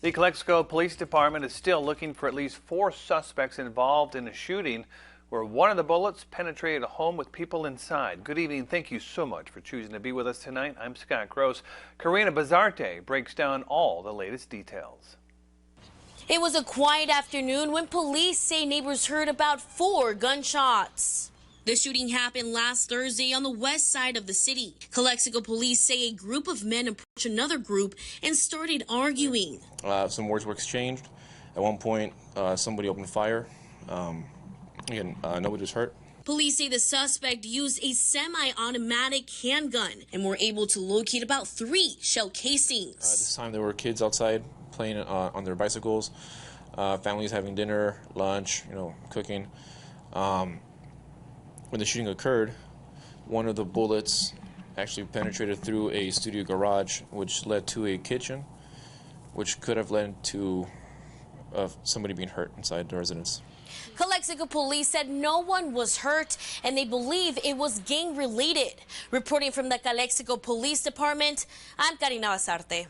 The Calexico Police Department is still looking for at least 4 suspects involved in a shooting where one of the bullets penetrated a home with people inside. Good evening. Thank you so much for choosing to be with us tonight. I'm Scott Gross. Karina Bazarte breaks down all the latest details. It was a quiet afternoon when police say neighbors heard about 4 gunshots. The shooting happened last Thursday on the west side of the city. Calexico police say a group of men approached another group and started arguing. Some words were exchanged. At one point, somebody opened fire. Nobody was hurt. Police say the suspect used a semi-automatic handgun and were able to locate about 3 shell casings. This time there were kids outside playing on their bicycles, families having dinner, lunch, cooking. When the shooting occurred, one of the bullets actually penetrated through a studio garage, which led to a kitchen, which could have led to somebody being hurt inside the residence. Calexico police said no one was hurt and they believe it was gang-related. Reporting from the Calexico Police Department, I'm Karina Bazarte.